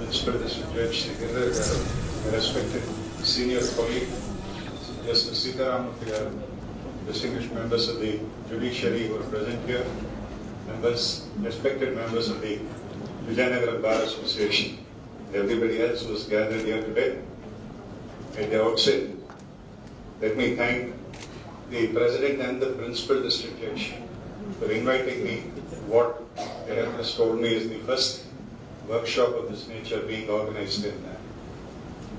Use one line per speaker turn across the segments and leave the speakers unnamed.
Principal District Judge Shri Giridhar, my respected senior colleague, Justice SEETHARAMA, distinguished members of the Judiciary who are present here, respected members of the Vizianagaram Bar Association, everybody else who is gathered here today. At the outset, let me thank the President and the Principal District Judge for inviting me. What they have just told me is the first workshop of this nature being organized in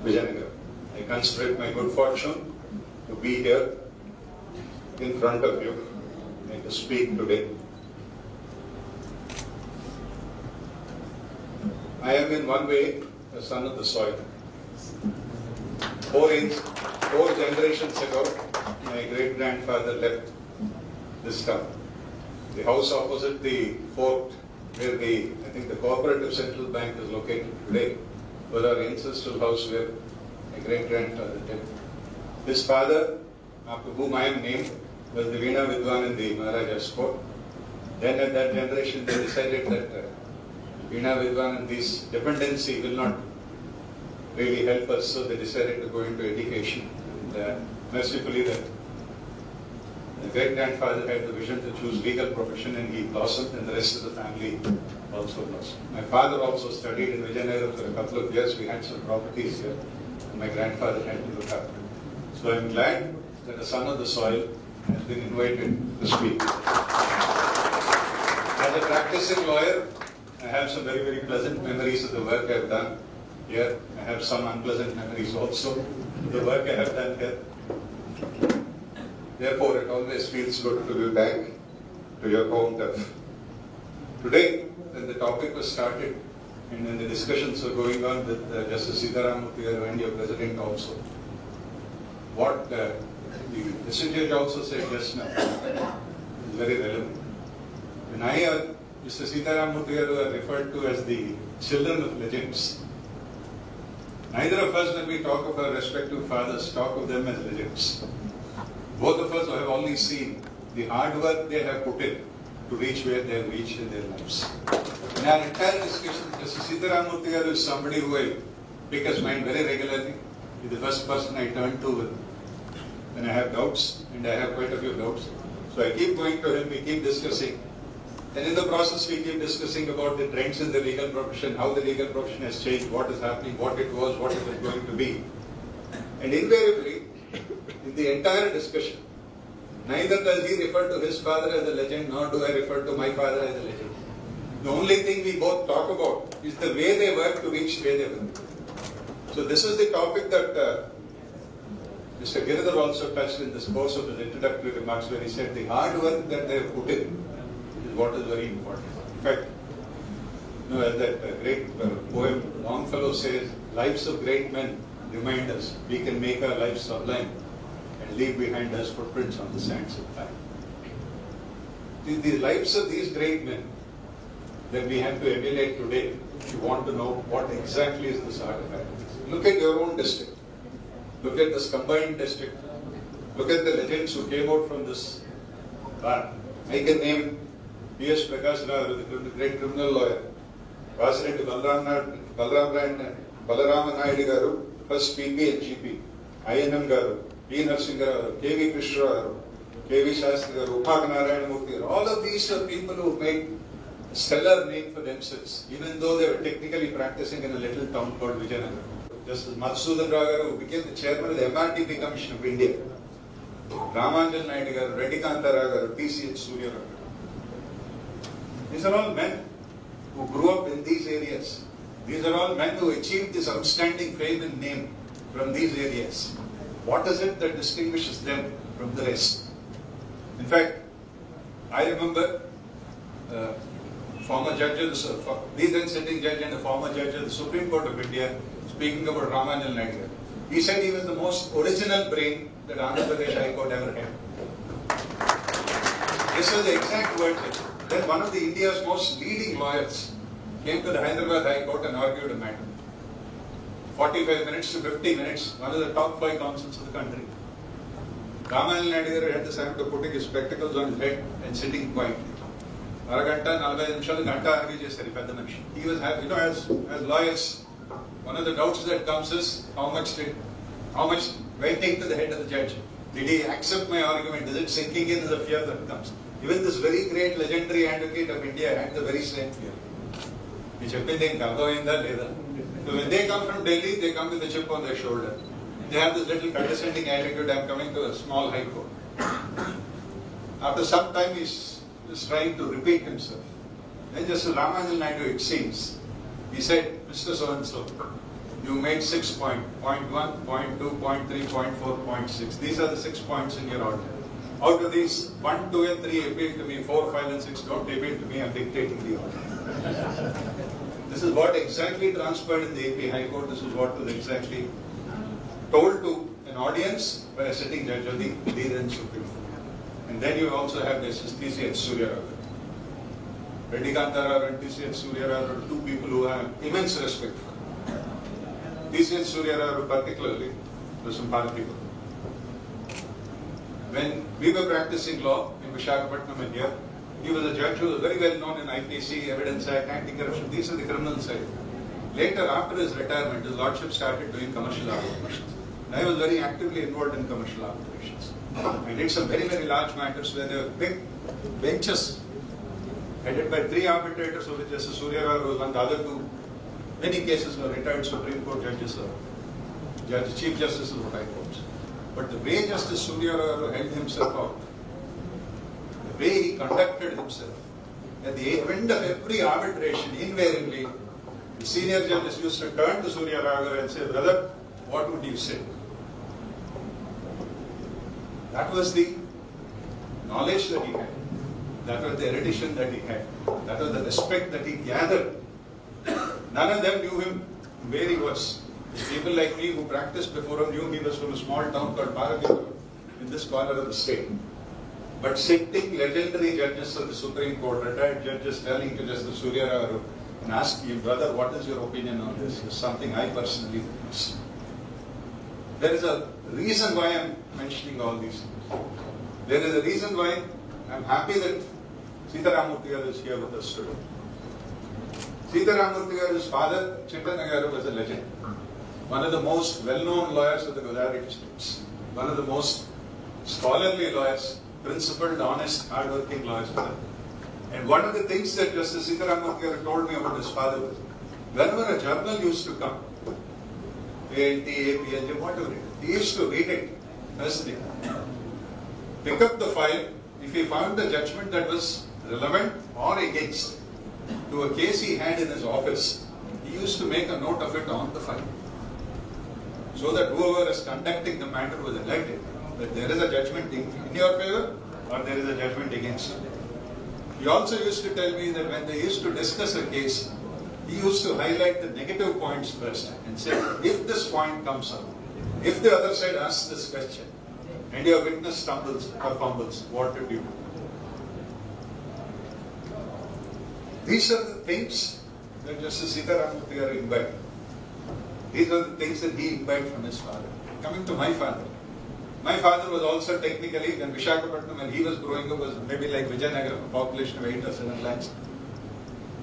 Vizianagaram. I consider it my good fortune to be here in front of you and to speak today. I am in one way a son of the soil. Four generations ago, my great-grandfather left this town. The house opposite the fort, where I think the Cooperative Central Bank is located today, was our ancestral house where my great-grandfather lived. His father, after whom I am named, was the Veena Vidwan in the Maharaja's court. Then at that generation they decided that Veena Vidwan and this dependency will not really help us, so they decided to go into education. And mercifully the great-grandfather had the vision to choose legal profession and he blossomed, and the rest of the family also blossomed. My father also studied in Vizianagaram for a couple of years. We had some properties here and my grandfather had to look after. So I am glad that a son of the soil has been invited to speak. As a practicing lawyer, I have some very, very pleasant memories of the work I have done here. I have some unpleasant memories also of the work I have done here. Therefore, it always feels good to be back to your home turf. Today, when the topic was started and when the discussions were going on with Justice SEETHARAMA and your President also, what the District Judge also said just now is very relevant. When I or Mr. SEETHARAMA are referred to as the children of legends, neither of us, when we talk of our respective fathers, talk of them as legends. Both of us have only seen the hard work they have put in to reach where they have reached in their lives. In our entire discussion, Justice SEETHARAMA is somebody who I pick his mind very regularly. He's the first person I turn to when I have doubts, and I have quite a few doubts. So I keep going to him, we keep discussing. And in the process, we keep discussing about the trends in the legal profession, how the legal profession has changed, what is happening, what it was, what it is going to be. And invariably, in the entire discussion, neither does he refer to his father as a legend, nor do I refer to my father as a legend. The only thing we both talk about is the way they work to reach where they were. So this is the topic that Mr. Giridhar also touched in this course of his introductory remarks, where he said the hard work that they have put in is what is very important. In fact, as that great poem Longfellow says, lives of great men remind us we can make our lives sublime and leave behind us footprints on the sands of time. The lives of these great men that we have to emulate today, if you want to know what exactly is this artifact. Look at your own district. Look at this combined district. Look at the legends who came out from this bar. I can name P.S. Prakash Rao, the great criminal lawyer. President Balarama Naidu Garu, first PP and GP. I.N.M. Garu, P. Narasinga Garu, K.V. Krishna Garu, K.V. Shastri Garu, Narayana. All of these are people who made a stellar name for themselves, even though they were technically practicing in a little town called Vizianagaram. Justice Madhusudan Rao Garu, who became the chairman of the MRTP Commission of India. Ramanjan Naidu Garu, Reddy Kanta Rao Garu, T.C.H. Surya Rao. These are all men who grew up in these areas. These are all men who achieved this outstanding fame and name from these areas. What is it that distinguishes them from the rest? In fact, I remember former judge of the then sitting judge and the former judge of the Supreme Court of India speaking about Ramanjan Naidu. He said he was the most original brain that Andhra Pradesh High Court ever had. This was the exact word. Then one of the India's most leading lawyers came to the Hyderabad High Court and argued a matter. 45 minutes to 50 minutes, one of the top 5 counsels of the country. Ramanjan Naidu had the habit of putting his spectacles on his head and sitting quietly. He was happy, as lawyers, One of the doubts that comes is how much went into the head of the judge. Did he accept my argument? Is it sinking in the fear that comes? Even this very great legendary advocate of India had the very same fear. So when they come from Delhi, they come with a chip on their shoulder. They have this little condescending attitude, I'm coming to a small high court. After some time, he's trying to repeat himself. Then Justice Ramanujal Naidu, it seems, he said, Mr. So-and-so, you made 6 points, point 1, point 2, point 3, point 4, point 6. These are the 6 points in your order. Out of these, 1, 2 and 3 appeal to me, 4, 5 and 6 don't appeal to me, I'm dictating the order. This is what exactly transpired in the AP High Court. This is what was exactly told to an audience by a sitting judge of the D.V.S.S. Supreme Court. And then you also have Justice T.C.H. Suryarao. Reddy Kantarao and T.C.H. Suryarao are two people who I have immense respect for. T.C.H. Suryarao particularly was some people. When we were practicing law in Vizianagaram and here, he was a judge who was very well known in IPC, Evidence Act, Anti-Corruption. These are the criminal side. Later, after his retirement, his lordship started doing commercial arbitrations. And I was very actively involved in commercial arbitrations. I did some very, very large matters where there were big benches headed by 3 arbitrators, of which Justice Suryarao was one, the other 2. Many cases were retired Supreme Court judges or Chief Justices of High Courts. But the way Justice Suryarao held himself out, the way he conducted himself, at the end of every arbitration, invariably, the senior judges used to turn to Suryarao and say, brother, what would you say? That was the knowledge that he had. That was the erudition that he had. That was the respect that he gathered. None of them knew him where he was. People like me who practiced before him knew he was from a small town called Paradip in this corner of the state. But sitting legendary judges of the Supreme Court, retired judges telling to Justice Suryarao and asking him, brother, what is your opinion on this? It's something I personally witnessed. There is a reason why I am mentioning all these things. There is a reason why I am happy that SEETHARAMA is here with us today. SEETHARAMA's father, Giridhar, was a legend. One of the most well-known lawyers of the Godavari districts. One of the most scholarly lawyers, principled, honest, hard-working lawyers. And one of the things that Justice SEETHARAMA told me about his father was, whenever a journal used to come, ALT, APLJ, whatever it is, he used to read it personally. Pick up the file. If he found a judgment that was relevant or against to a case he had in his office, he used to make a note of it on the file. So that whoever is conducting the matter was elected, that there is a judgment in your favor or there is a judgment against you. He also used to tell me that when they used to discuss a case, he used to highlight the negative points first and say, if this point comes up, if the other side asks this question, and your witness stumbles or fumbles, what did you do? These are the things that Justice SEETHARAMA imbibed. These are the things that he imbibed from his father. Coming to my father. My father was also technically, when Vizianagaram, when he was growing up, was maybe like Vizianagaram, a population of 8 or 7 lakhs.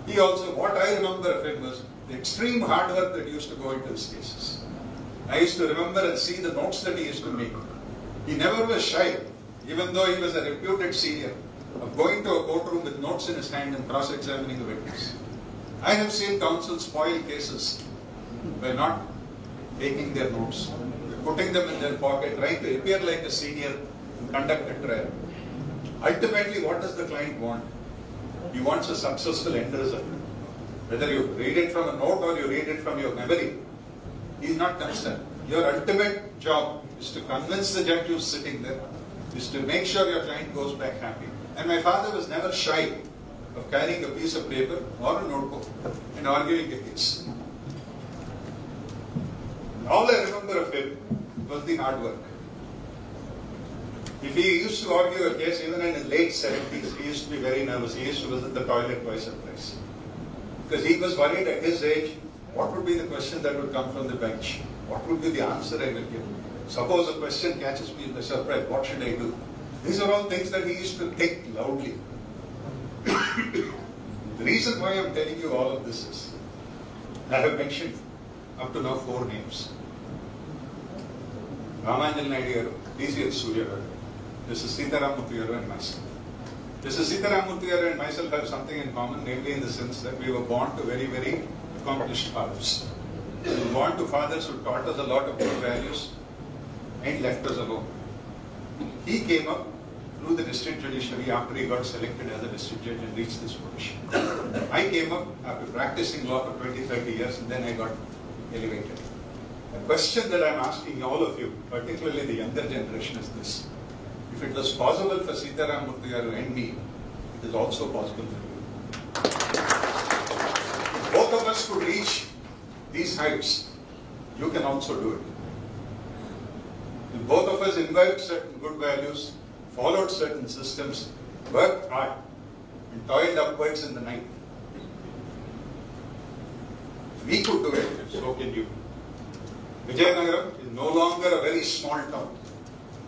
He also, what I remember of him was the extreme hard work that used to go into his cases. I used to remember and see the notes that he used to make. He never was shy, even though he was a reputed senior, of going to a courtroom with notes in his hand and cross-examining the witness. I have seen counsel spoil cases by not taking their notes, putting them in their pocket, trying to appear like a senior and conduct a trial. Ultimately, what does the client want? He wants a successful end result. Whether you read it from a note or you read it from your memory, he is not concerned. Your ultimate job is to convince the judge who is sitting there, is to make sure your client goes back happy. And my father was never shy of carrying a piece of paper or a notebook and arguing a case. All I remember of him was the hard work. If he used to argue a case, even in his late 70s, he used to be very nervous. He used to visit the toilet twice or thrice. Because he was worried at his age, what would be the question that would come from the bench? What would be the answer I will give? Suppose a question catches me in the surprise, what should I do? These are all things that he used to think loudly. The reason why I am telling you all of this is, I have mentioned up to now 4 names. Ramanjan Naidu, D.V.S. Surya, Mrs. Seetharamurthy and myself. Mrs. Seetharamurthy and myself have something in common, namely in the sense that we were born to very, very accomplished fathers. We were born to fathers who taught us a lot of good values and left us alone. He came up through the district judiciary after he got selected as a district judge and reached this position. I came up after practicing law for 20-30 years and then I got elevated. The question that I'm asking all of you, particularly the younger generation, is this. If it was possible for Seetharamurthy and me, it is also possible for you. If both of us could reach these heights, you can also do it. If both of us imbibed certain good values, followed certain systems, worked hard, and toiled upwards in the night, if we could do it, so can you. Vizianagaram is no longer a very small town.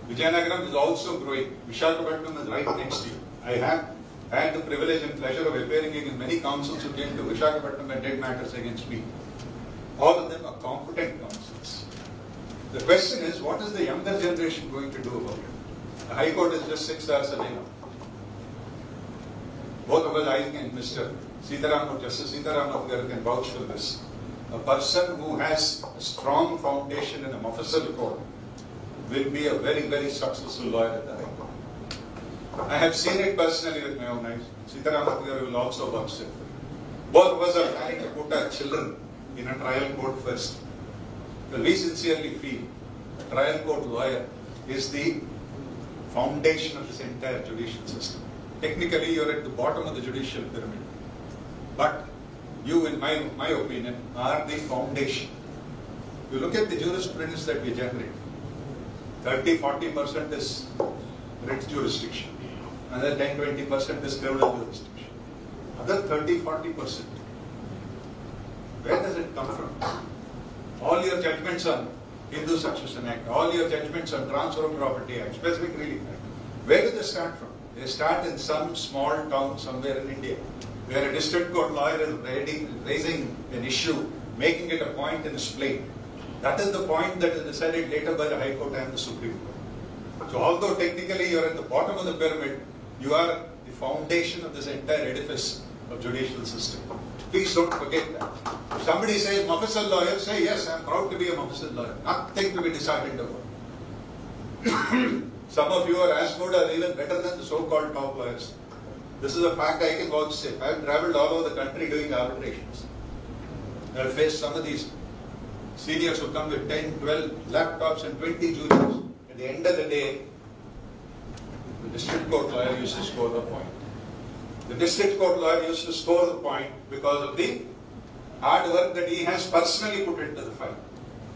Vizianagaram is also growing. Visakhapatnam is right next to you. I have had the privilege and pleasure of appearing in many councils who came to Visakhapatnam and did matters against me. All of them are competent councils. The question is, what is the younger generation going to do about it? The High Court is just 6 hours away now. Both of us, I and Mr. Seetharamurthy, Justice Seetharamurthy can vouch for this. A person who has a strong foundation in a Mufasal court will be a very, very successful lawyer at the High Court. I have seen it personally with my own eyes. Seetharamurthy will also vouch for it. Both of us are planning to put our children in a trial court first. Well, we sincerely feel a trial court lawyer is the foundation of this entire judicial system. Technically, you're at the bottom of the judicial pyramid. But you, in my opinion, are the foundation. You look at the jurisprudence that we generate. 30-40% is writ jurisdiction. Another 10-20% is criminal jurisdiction. Other 30-40%. Where does it come from? All your judgments on Hindu Succession Act, all your judgments on Transfer of Property Act, Specific Relief Act, where do they start from? They start in some small town somewhere in India, where a district court lawyer is raising an issue, making it a point in his plea. That is the point that is decided later by the High Court and the Supreme Court. So although technically you are at the bottom of the pyramid, you are the foundation of this entire edifice of judicial system. Please don't forget that. If somebody says Mufasal lawyer, say yes, I am proud to be a Mufasal lawyer. Nothing to be disheartened about. Some of you are as good or even better than the so-called top lawyers. This is a fact I can vouch say. I have travelled all over the country doing arbitrations. I have faced some of these seniors who come with 10, 12 laptops and 20 juniors. At the end of the day, the district court lawyer used to score the point. The district court lawyer used to score the point because of the hard work that he has personally put into the file.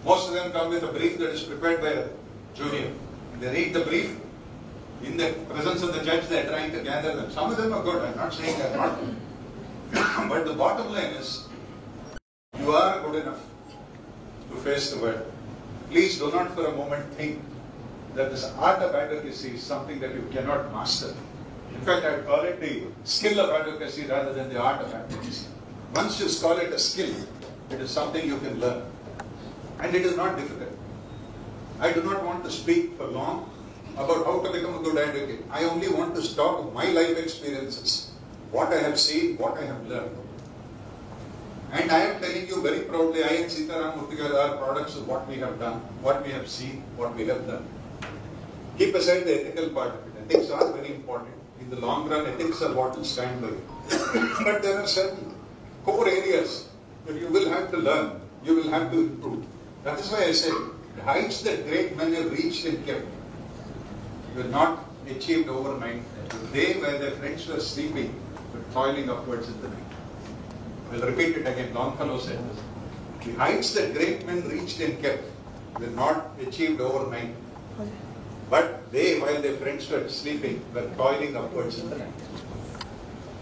Most of them come with a brief that is prepared by a junior. They read the brief. In the presence of the judge, they are trying to gather them. Some of them are good. I am not saying they are not. But the bottom line is, you are good enough to face the world. Please do not for a moment think that this art of advocacy is something that you cannot master. In fact, I would call it the skill of advocacy rather than the art of advocacy. Once you call it a skill, it is something you can learn. And it is not difficult. I do not want to speak for long about how to become a good advocate. I only want to talk of my life experiences, what I have seen, what I have learned. And I am telling you very proudly, I and Seetharamurthy are products of what we have done, what we have seen, what we have done. Keep aside the ethical part of it. Ethics are very important. In the long run, ethics are what will stand by you. But there are certain core areas that you will have to learn, you will have to improve. That is why I say, the heights that great men have reached and kept were not achieved overnight. They, where their friends were sleeping, were toiling upwards in the night. I will repeat it again. Longfellow said this. The heights that great men reached and kept were not achieved overnight. But they, while their friends were sleeping, were toiling upwards in the night.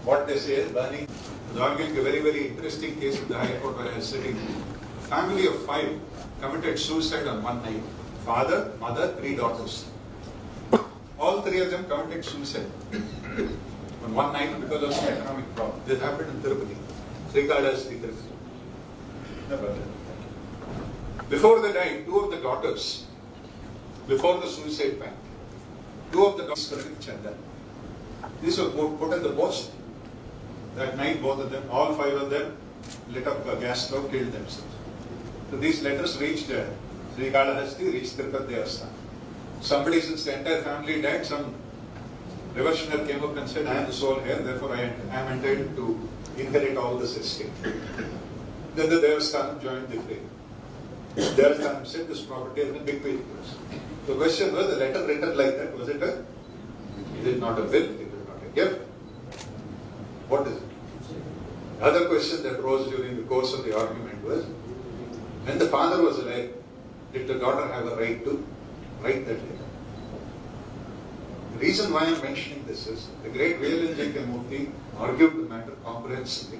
What they say is burning. I was arguing a very, very interesting case in the High Court where I was sitting. A family of 5 committed suicide on one night. Father, mother, 3 daughters. All 3 of them committed suicide on one night because of some economic problem. This happened in Tirupati. Srikala's Tirupati. Before they died, two of the daughters, before the suicide pact, two of the daughters were rich and then these were put in the post. That night, both of them, all five of them, lit up a gas stove, killed themselves. So these letters reached Srikalahasti, reached Tirupati Devasthan. Somebody, since the entire family died, some reversioner came up and said, I am the sole heir, therefore I am entitled to inherit all this estate. Then the Devasthanam joined the fray. Devasthanam said this property has been bequeathed to us. The question was, the letter written like that, is it not a will? It is not a gift. What is it? The other question that rose during the course of the argument was, when the father was alive, did the daughter have a right to write that letter? The reason why I am mentioning this is, the great Vizianagaram argued the matter comprehensively,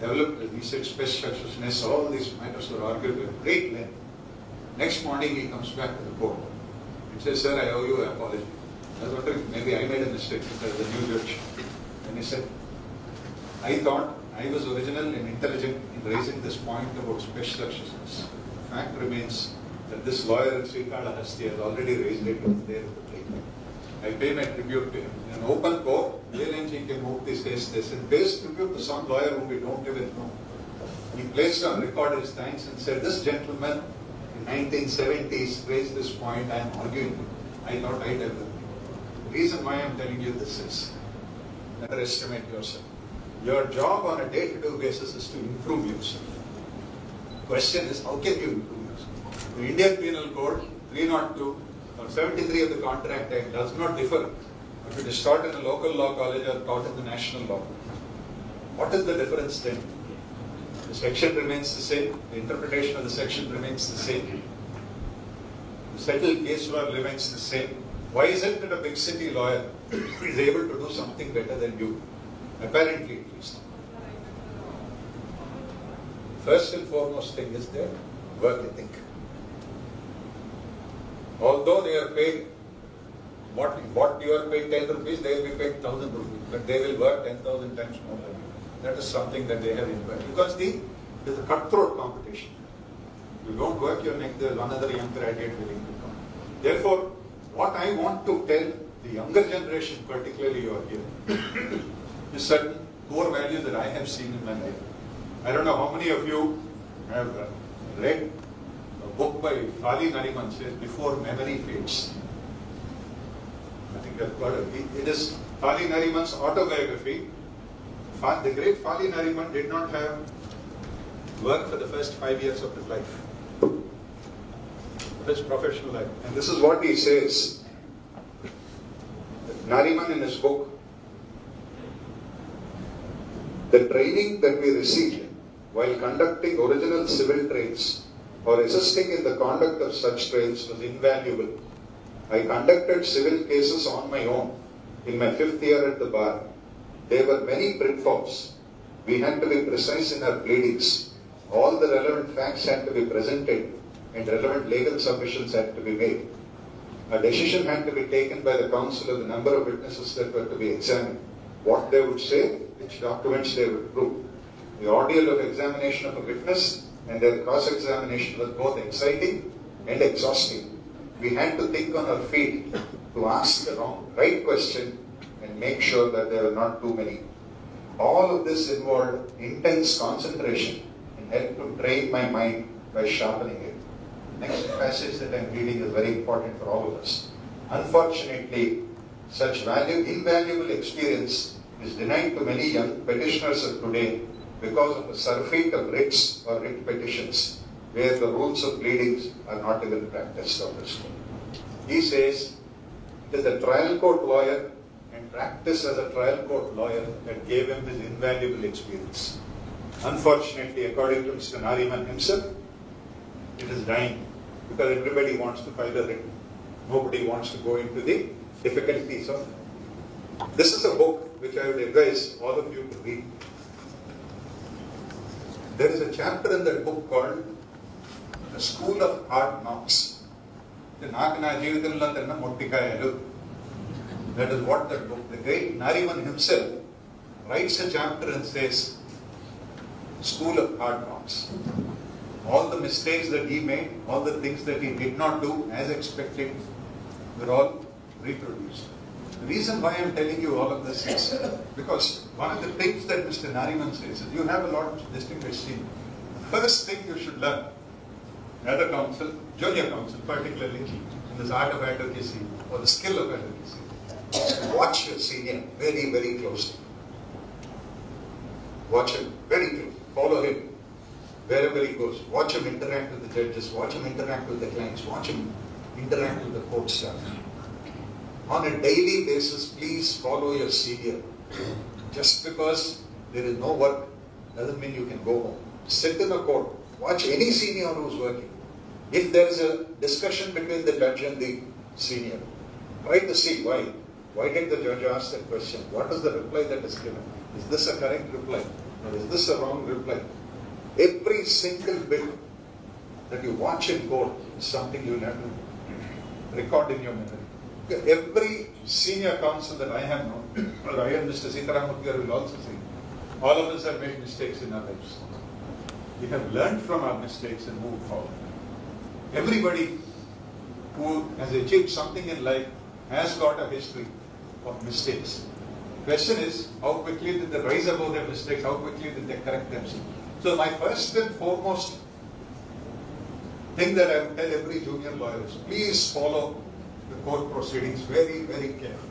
developed the research, best successfulness, all these matters were argued with great length. Next morning he comes back to the court and says, sir, I owe you an apology. I was wondering, maybe I made a mistake as the new judge. And he said, I thought I was original and intelligent in raising this point about special successors. The fact remains that this lawyer in Srikalahasti has already raised it on the day of the plea. I pay my tribute to him. In an open court, Vizianagaram says this, and pays tribute to some lawyer whom we don't even know. He placed on record his thanks and said, this gentleman in 1970s raised this point, I am arguing. I thought I'd have done it. The reason why I am telling you this is, underestimate yourself. Your job on a day-to-day basis is to improve yourself. The question is, how can you improve yourself? The Indian Penal Code 302 or 73 of the Contract Act does not differ if it is taught in a local law college or taught in the national law. What is the difference then? The section remains the same, the interpretation of the section remains the same, the settled case law remains the same. Why is it that a big city lawyer is able to do something better than you? Apparently, at least. First and foremost thing is their work ethic. Although they are paid, what you are paid 10 rupees, they will be paid 1,000 rupees, but they will work 10,000 times more than you. That is something that they have involved. Because there is a cutthroat competition. You don't work your neck, there is another young graduate willing to come. Therefore, what I want to tell the younger generation, particularly you are here, is certain core values that I have seen in my life. I don't know how many of you have read a book by Fali Nariman, says Before Memory Fades. I think I've got it is Fali Nariman's autobiography. The great Fali Nariman did not have work for the first 5 years of his life, his professional life. And this is what he says. Nariman in his book, the training that we received while conducting original civil trades or assisting in the conduct of such trades was invaluable. I conducted civil cases on my own in my 5th year at the bar. There were many pitfalls. We had to be precise in our pleadings. All the relevant facts had to be presented and relevant legal submissions had to be made. A decision had to be taken by the counsel of the number of witnesses that were to be examined, what they would say, which documents they would prove. The ordeal of examination of a witness and their cross-examination was both exciting and exhausting. We had to think on our feet to ask the right question and make sure that there were not too many. All of this involved intense concentration and helped to train my mind by sharpening it. Next passage that I am reading is very important for all of us. Unfortunately, such invaluable experience is denied to many young petitioners of today because of a surfeit of writs or writ petitions where the rules of pleadings are not even practiced or listened. He says, it is a trial court lawyer and practice as a trial court lawyer that gave him his invaluable experience. Unfortunately, according to Mr. Nariman himself, it is dying because everybody wants to file a writ. Nobody wants to go into the difficulties of it. This is a book which I would advise all of you to read. There is a chapter in that book called The School of Hard Knocks. That is what that book, the great Nariman himself writes a chapter and says, School of Hard Knocks. all the mistakes that he made, all the things that he did not do as expected, were all reproduced. The reason why I am telling you all of this is because one of the things that Mr. Nariman says is you have a lot of distinguished seniors. First thing you should learn as a counsel, junior counsel particularly, in this art of advocacy or the skill of advocacy, watch your senior very, very closely. Watch him very closely. Follow him wherever he goes. Watch him interact with the judges. Watch him interact with the clients. Watch him interact with the court staff. On a daily basis, please follow your senior. Just because there is no work doesn't mean you can go home. Sit in a court. Watch any senior who is working. If there is a discussion between the judge and the senior, try to see why. Why did the judge ask that question? What is the reply that is given? Is this a correct reply? Or is this a wrong reply? Every single bit that you watch in court is something you will have to record in your memory. Every senior counsel that I have known, or I and Mr. SEETHARAMA will also say, all of us have made mistakes in our lives. We have learned from our mistakes and moved forward. Everybody who has achieved something in life has got a history of mistakes. The question is, how quickly did they rise above their mistakes? How quickly did they correct themselves? So my first and foremost thing that I would tell every junior lawyer is, please follow the court proceedings very, very carefully.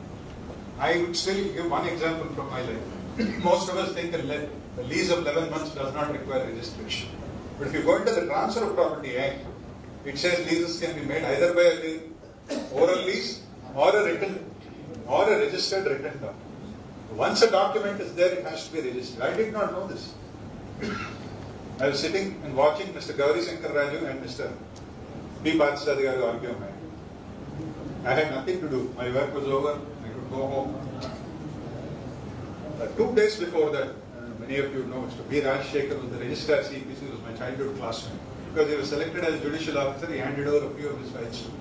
I would still give one example from my life. Most of us think a lease of 11 months does not require registration. But if you go into the Transfer of Property Act, it says leases can be made either by an oral lease or a written or a registered written document. Once a document is there, it has to be registered. I did not know this. I was sitting and watching Mr. Giridhar and Mr. D.V.S. argue. I had nothing to do. My work was over. I could go home. 2 days before that, many of you know Mr. B. Rajshekhar was the registrar CPC, was my childhood classmate. Because he was selected as a judicial officer, he handed over a few of his files to me.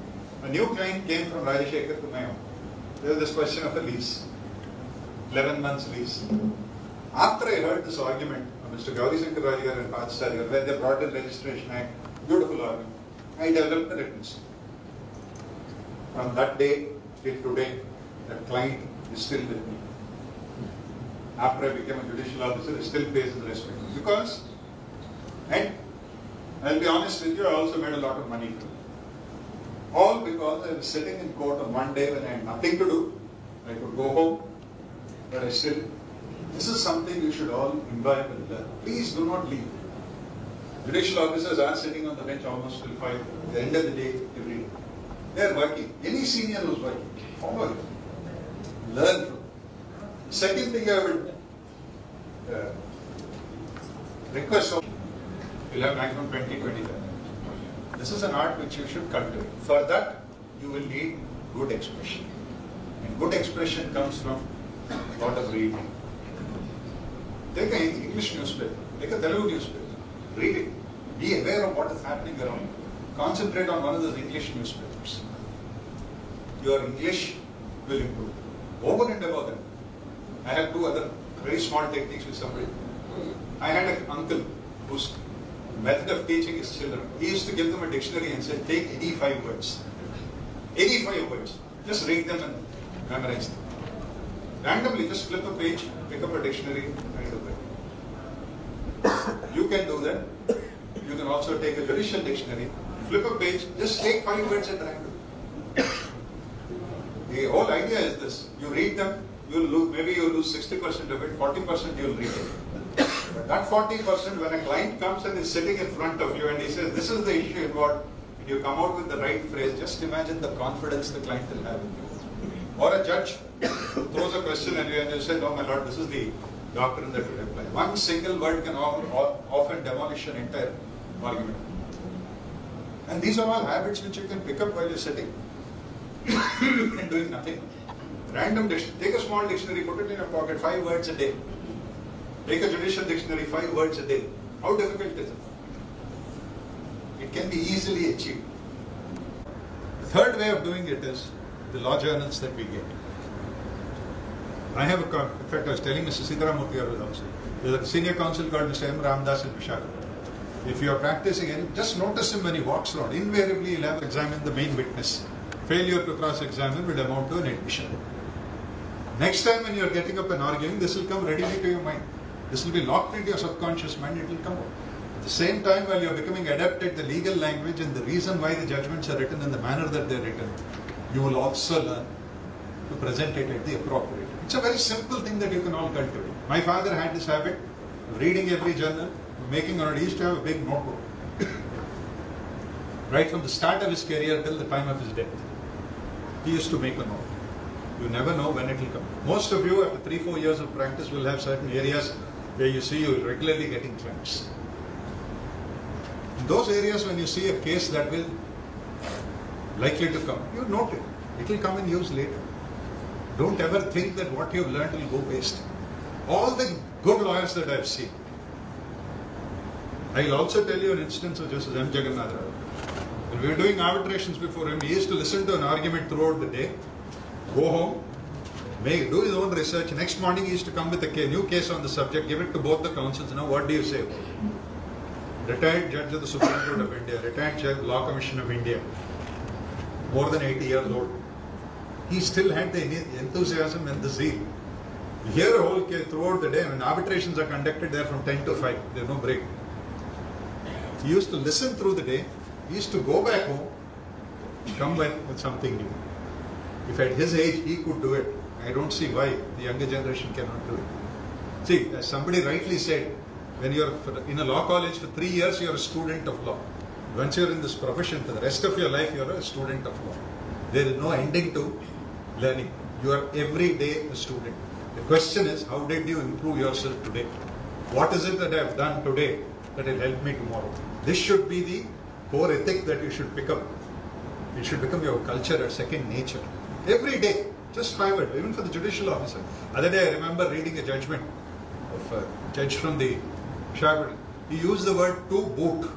A new client came from Rajshekhar to my home. There was this question of a lease. 11 months lease. After I heard this argument of Mr. Giridhar and Pathsari, where they brought in Registration Act, beautiful argument, I developed a written statement. From that day till today, that client is still with me. After I became a judicial officer, he still pays his respect. Because, and I'll be honest with you, I also made a lot of money from it. All because I was sitting in court on one day when I had nothing to do. I could go home, but I still, this is something you should all imbibe and learn. Please do not leave. Judicial officers are sitting on the bench almost till 5, at the end of the day, every day. They are working. Any senior who is working, follow it. Learn from it. Second thing I would request of, you'll have maximum 20-25. This is an art which you should cultivate. For that, you will need good expression. And good expression comes from a lot of reading. Take an English newspaper, take a Telugu newspaper, read it. Be aware of what is happening around you. Concentrate on one of those English newspapers. Your English will improve. Over and above that, I have 2 other very small techniques with somebody. I had an uncle whose method of teaching his children, he used to give them a dictionary and say, take any 5 words. Any 5 words. Just read them and memorize them. Randomly, just flip a page, pick up a dictionary, and do that. You can do that. You can also take a judicial dictionary, flip a page, just take 5 words at random. The whole idea is this. You read them, you'll lose, maybe you'll lose 60% of it, 40% you'll read it. But that 40%, when a client comes and is sitting in front of you and he says, this is the issue involved, and you come out with the right phrase, just imagine the confidence the client will have in you. Or a judge throws a question at you and you say, no my lord, this is the doctrine that will apply. One single word can often demolish an entire argument. And these are all habits which you can pick up while you're sitting and doing nothing. Random dictionary. Take a small dictionary, put it in your pocket, 5 words a day. Take a judicial dictionary, 5 words a day. How difficult is it? It can be easily achieved. The third way of doing it is the law journals that we get. I have a, in fact I was telling Mr. SEETHARAMA also, there's a senior counsel called Mr. M. in Visakhapatnam.
If you are practicing, just notice him when he walks around. Invariably, he'll have to examine the main witness. Failure to cross-examine will amount to an admission. Next time when you are getting up and arguing, this will come readily to your mind. This will be locked into your subconscious mind, it will come out. At the same time, while you are becoming adept at the legal language and the reason why the judgments are written in the manner that they are written, you will also learn to present it at the appropriate. It's a very simple thing that you can all cultivate. My father had this habit of reading every journal, making on it. He used to have a big notebook. Right from the start of his career till the time of his death, he used to make a note. You never know when it will come. Most of you, after 3-4 years of practice, will have certain areas where you see you regularly getting claims. In those areas, when you see a case that will likely to come, you note it. It will come in use later. Don't ever think that what you have learned will go waste. All the good lawyers that I have seen. I will also tell you an instance of Justice M. Jagannath Rao. When we were doing arbitrations before him, he used to listen to an argument throughout the day, go home, do his own research. Next morning he used to come with a new case on the subject, give it to both the counsels. Now what do you say? Retired judge of the Supreme Court of India, retired judge, Law Commission of India, more than 80 years old. He still had the enthusiasm and the zeal. You hear a whole case throughout the day. When arbitrations are conducted there from 10 to 5, there's no break. He used to listen through the day. He used to go back home, come back with something new. If at his age he could do it, I don't see why the younger generation cannot do it. See, as somebody rightly said, when you're in a law college for 3 years, you're a student of law. Once you're in this profession, for the rest of your life, you're a student of law. There is no ending to learning. You are every day a student. The question is, how did you improve yourself today? What is it that I have done today that will help me tomorrow? This should be the core ethic that you should pick up. It should become your culture or second nature. Every day, just 5 words, even for the judicial officer. Other day I remember reading a judgment of a judge from the Shri. He used the word to boot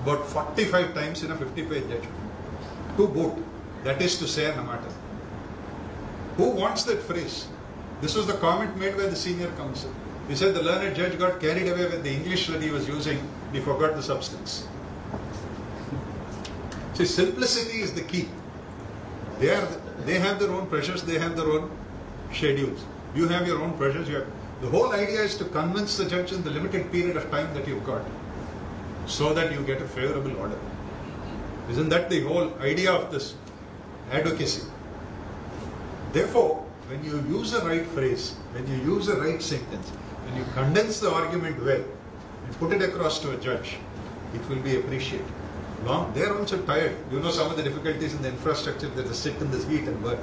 about 45 times in a 50-page judgment. To boot, that is to say a matter. Who wants that phrase? This was the comment made by the senior counsel. He said the learned judge got carried away with the English that he was using, he forgot the substance. See, simplicity is the key. They have their own pressures, they have their own schedules. You have your own pressures. The whole idea is to convince the judge in the limited period of time that you've got, so that you get a favorable order. Isn't that the whole idea of this advocacy? Therefore, when you use the right phrase, when you use the right sentence, when you condense the argument well and put it across to a judge, it will be appreciated. They are also tired. You know some of the difficulties in the infrastructure that they sit in this heat and work.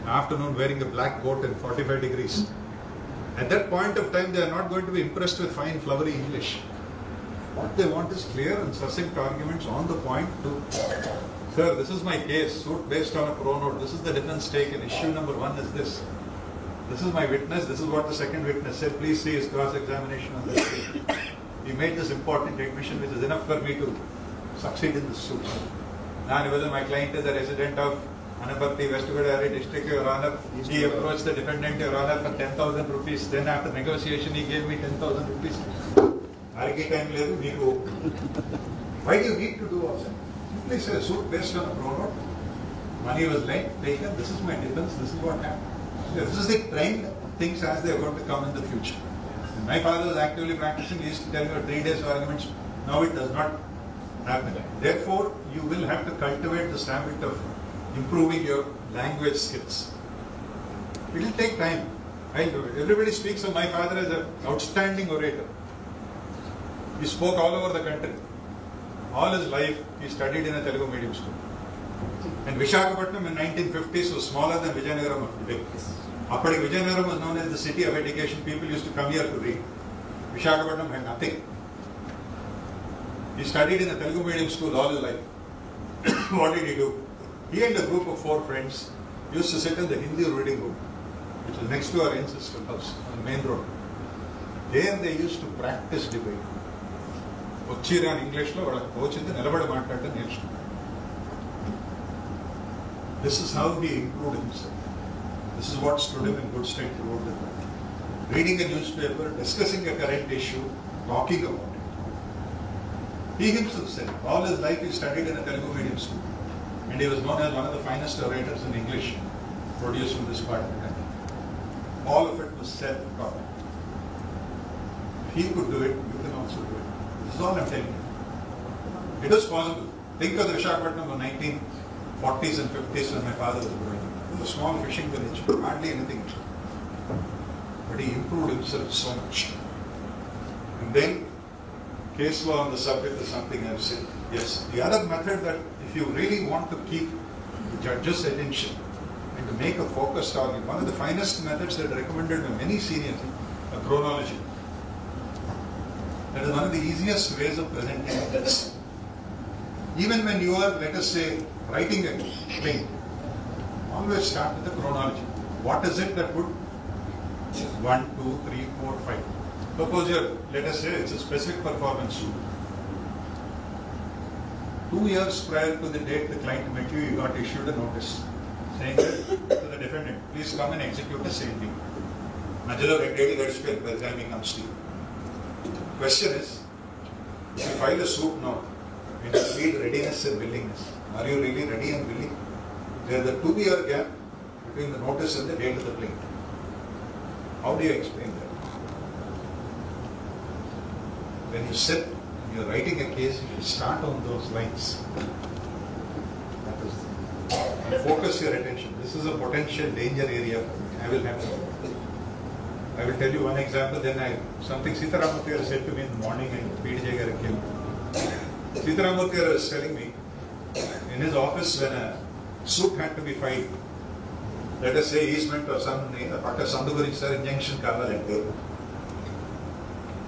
Afternoon wearing a black coat and 45 degrees. At that point of time, they are not going to be impressed with fine flowery English. What they want is clear and succinct arguments on the point to, sir, this is my case, suit based on a pro note, this is the defense taken, issue number 1 is this. This is my witness, this is what the second witness said, please see his cross-examination on this case. He made this important admission which is enough for me to succeed in this suit. Now, whether my client is a resident of Alapati, West Godavari district, Your Honor, he approached the defendant, Your Honor, for 10,000 rupees. Then after negotiation, he gave me 10,000 rupees. Why do you need to do all that? Simply say, suit based on a pro note. Money was lent, taken, this is my defense, this is what happened. This is the trend of things as they are going to come in the future. When my father was actively practicing, he used to tell me 3 days arguments. Now it does not happen. Therefore, you will have to cultivate this habit of improving your language skills. It will take time. I'll do it. Everybody speaks of my father as an outstanding orator. He spoke all over the country. All his life, he studied in a Telugu medium school. And Visakhapatnam in 1950s was smaller than Vizianagaram of today. Apadi Vizianagaram was known as the city of education. People used to come here to read. Visakhapatnam had nothing. He studied in a Telugu medium school all his life. What did he do? He and a group of 4 friends used to sit in the Hindi reading room, which is next to our ancestral house on the main road. There they used to practice debate. Ochira in English, this is how he improved himself. This is what stood him in good stead throughout the country. Reading a newspaper, discussing a current issue, talking about it. He himself said, all his life he studied in a Telugu medium school. And he was known as one of the finest orators in English produced from this part of the country. All of it was self-taught. If he could do it, you can also do it. This is all I'm telling you. It is possible. Think of the Visakhapatnam of 1940s and 50s when my father was growing up. It was a small fishing village, hardly anything. But he improved himself so much. And then, case law on the subject is something I've said. Yes, the other method that if you really want to keep the judge's attention and to make a focused argument, one of the finest methods that are recommended by many seniors, a chronology. That is one of the easiest ways of presenting this. Even when you are, let us say, writing a claim, always start with the chronology. What is it that would 1, 2, 3, 4, 5. Suppose you're, let us say it's a specific performance suit. 2 years prior to the date the client met you, you got issued a notice saying that to the defendant, please come and execute the same thing. Majalo daily that's by the time he comes to you. Question is, if you file a suit now, it will need readiness and willingness. Are you really ready and willing? There is a 2-year gap between the notice and the date of the plaintiff. How do you explain that? When you sit and you're writing a case, you start on those lines. That is, and focus your attention. This is a potential danger area for me. I will tell you one example, then something Seetharamurthy said to me in the morning and Giridhar came. Seetharamurthy was telling me, in his office when a suit had to be filed, let us say easement or some injunction kavalante.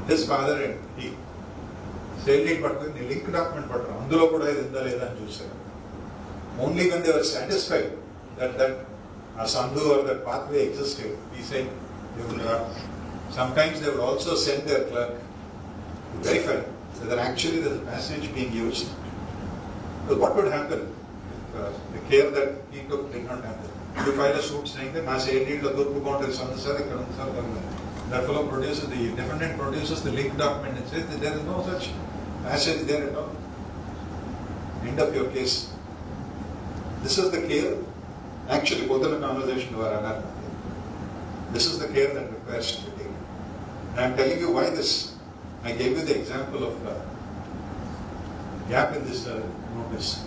His father and he said it, but when the link document only when they were satisfied that Sandhu or that pathway existed, he said they would not. Sometimes they would also send their clerk to verify whether actually there is a passage being used. So what would happen if the care that he took did not happen? You file a suit saying that that fellow produces, the defendant produces the link document and says that there is no such passage there at all. End of your case. This is the care. Actually, both of the conversation were another. This is the care that requires to be taken. And I am telling you why this. I gave you the example of gap in this notice.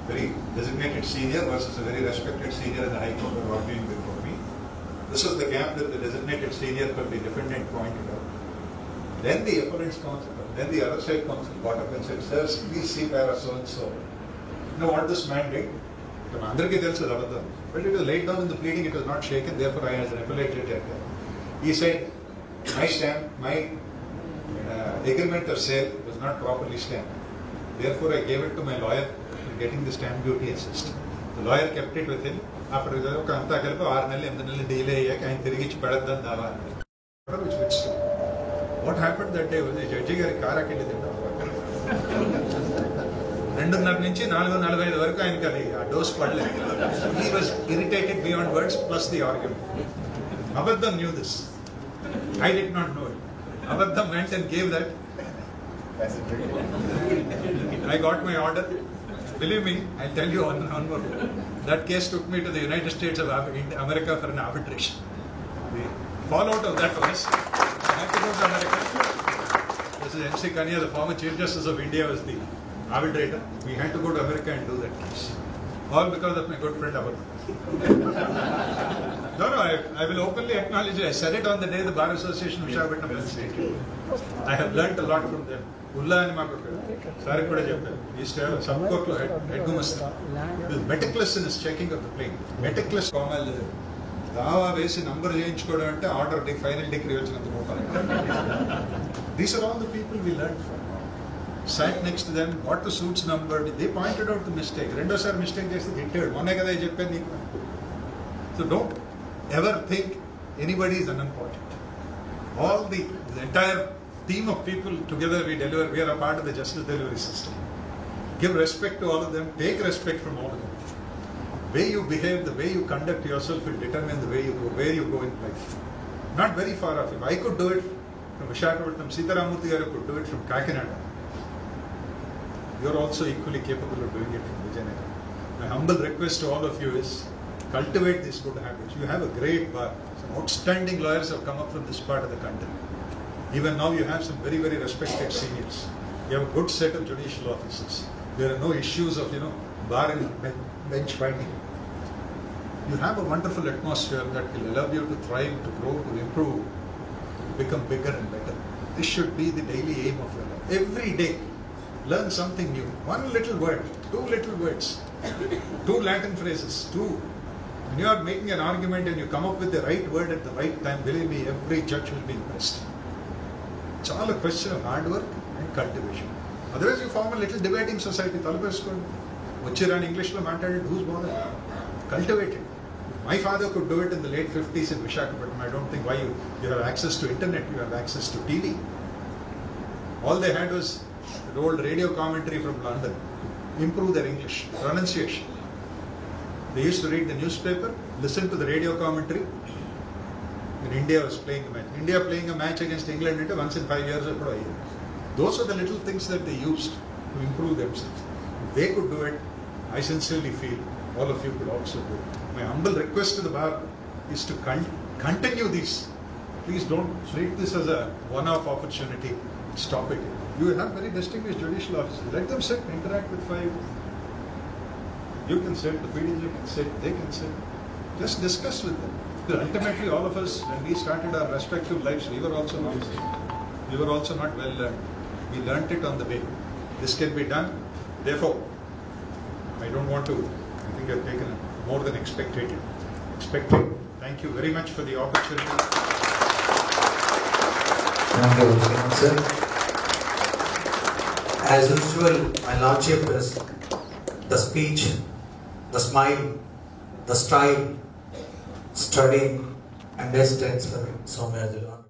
Very designated senior versus a very respected senior in the High Court were arguing before me. This is the gap that the designated senior for the defendant pointed out. Then the opponent's counsel, then the other side counsel got up and said, sir, please see para so and so. You know what this man did? But it was laid down in the pleading, it was not shaken, therefore I as an appellate judge. He said, my agreement of sale was not properly stamped. Therefore I gave it to my lawyer for getting the stamp duty assist. The lawyer kept it with him. After which what happened that day was the judge car he was irritated beyond words, plus the argument. Abaddam knew this. I did not know it. Abaddam went and gave that. I got my order. Believe me, I'll tell you one more. That case took me to the United States of America for an arbitration. The fallout of that was, I had to go to America. This is M.C. Kania, the former Chief Justice of India, was the arbitrator. We had to go to America and do that case. All because of my good friend Abaddam. No, I will openly acknowledge it. I said it on the day the Bar Association of Visakhapatnam was stated. I have learnt a lot from them. Ulla and Sari kuda chepparu. He used to have some court head gumasta. He was meticulous in his checking of the claim. Meticulous. Dava vesi number cheyinchukodu ante order final decree vachinandu. These are all the people we learned from. Sat next to them, got the suits numbered. They pointed out the mistake. Rendo sir mistake chesti tinted. Monne kada cheppanu neeku. So don't ever think anybody is unimportant. All the entire team of people together we deliver, we are a part of the justice delivery system. Give respect to all of them, take respect from all of them. The way you behave, the way you conduct yourself will determine the way you go, where you go in life. Not very far off. If I could do it from Visakhapatnam, Seetharamurthy could do it from Kakinada. you're also equally capable of doing it from Vizianagaram. My humble request to all of you is cultivate these good habits. You have a great bar. Some outstanding lawyers have come up from this part of the country. Even now you have some very, very respected seniors. You have a good set of judicial officers. There are no issues of, bar and bench fighting. You have a wonderful atmosphere that will allow you to thrive, to grow, to improve, to become bigger and better. This should be the daily aim of your life. Every day, learn something new. One little word, two little words, two Latin phrases, two. When you are making an argument and you come up with the right word at the right time, believe me, every judge will be impressed. It's all a question of hard work and cultivation. Otherwise, you form a little debating society. Uchira English lo mattaded, who's bothered? Cultivate it. If my father could do it in the late 50s in Visakhapatnam, I don't think why you have access to internet, you have access to TV. All they had was the old radio commentary from London. Improve their English, pronunciation. They used to read the newspaper, listen to the radio commentary. When India was playing a match. India playing a match against England once in 5 years. Those are the little things that they used to improve themselves. If they could do it, I sincerely feel all of you could also do it. My humble request to the bar is to continue these. Please don't treat this as a one-off opportunity. Stop it. You have very distinguished judicial officers. Let them sit, interact with 5. You can sit, the PDG can sit, they can sit. Just discuss with them. Ultimately, all of us, when we started our respective lives, we were also not well learned. We learnt it on the way. This can be done. Therefore, I don't want to, I think I've taken more than expected. Thank you very much for the opportunity.
Thank you, sir. As usual, my Lordship is the speech, the smile, the style, study, and distance for Somayajulu.